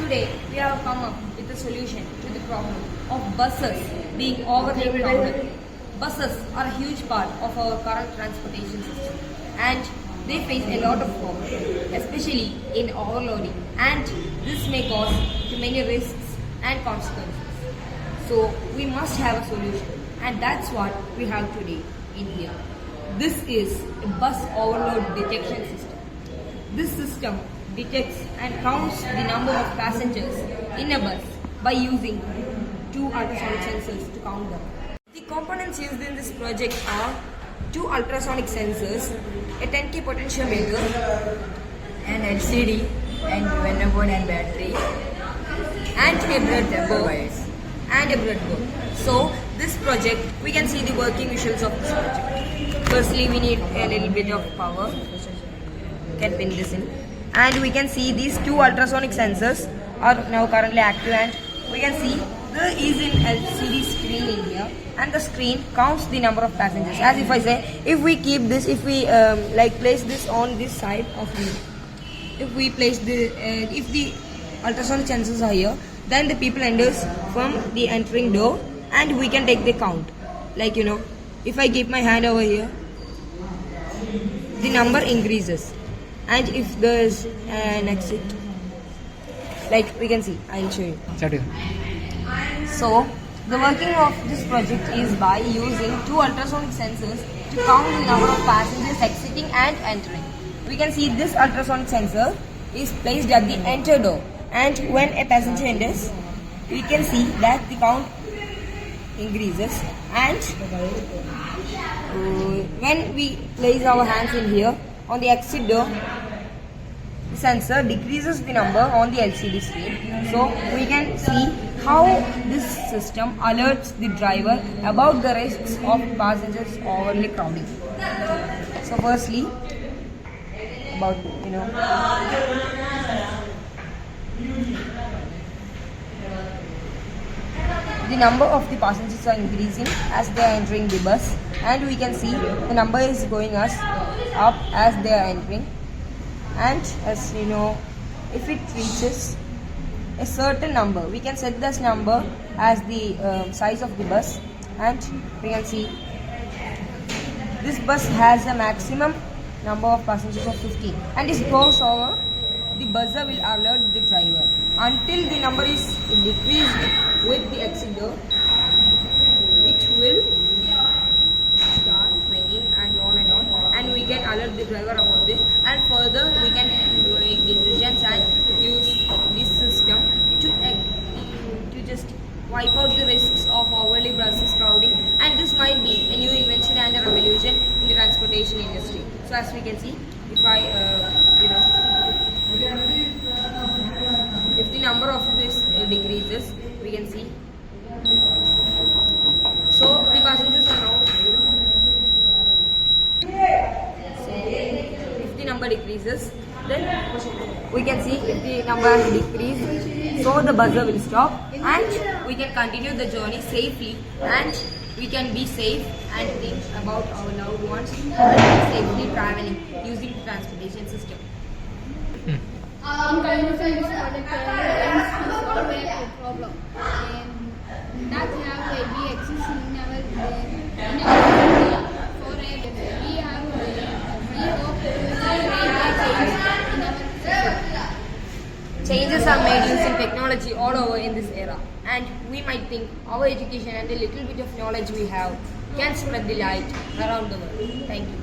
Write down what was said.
Today, we have come up with a solution to the problem of buses being overly crowded. Buses are a huge part of our current transportation system and they face a lot of problems, especially in overloading, and this may cause to many risks and consequences. So we must have a solution, and that's what we have today in here. This is a bus overload detection system. This system detects and counts the number of passengers in a bus by using two ultrasonic sensors to count them. The components used in this project are two ultrasonic sensors, a 10K potentiometer, an LCD and board and battery, and a breadboard. So this project, we can see the working visuals of this project. Firstly, we need a little bit of power. Can pin this in, and we can see these two ultrasonic sensors are now currently active, and we can see there is an LCD screen in here, and the screen counts the number of passengers. As if I say, if we keep this, if we place this on this side of the, if we place the, if the ultrasonic sensors are here, then the people enters from the entering door, and we can take the count. Like if I keep my hand over here, the number increases, and if there is an exit, like we can see, I'll show you. So the working of this project is by using two ultrasonic sensors to count the number of passengers exiting and entering. We can see this ultrasonic sensor is placed at the enter door, and when a passenger enters, we can see that the count increases, and when we place our hands in here on the exit door, the sensor decreases the number on the LCD screen. So we can see how this system alerts the driver about the risks of passengers overly crowding. So firstly, about the number of the passengers are increasing as they are entering the bus, and we can see the number is going up as they are entering, and as if it reaches a certain number, we can set this number as the size of the bus, and we can see this bus has a maximum number of passengers of 15, and this goes over, the buzzer will alert the driver until the number is decreased with the exit door. It will start ringing and on, and we can alert the driver about this, and further we can make decisions and use this system to just wipe out the risks of overly buses crowding, and this might be a new invention and a revolution in the transportation industry. So as we can see, if I if the number of this decreases, we can see, so the passengers are now, so if the number decreases, then we can see if the number has decreased, so the buzzer will stop, and we can continue the journey safely, and we can be safe and think about our loved ones and safely traveling using the transportation system. In conclusion, this project aims to solve a problem, and that have we exist in our area. For we have we hope to change in our society. Changes are made using technology all over in this era, and we might think our education and a little bit of knowledge we have can spread the light around the world. Thank you.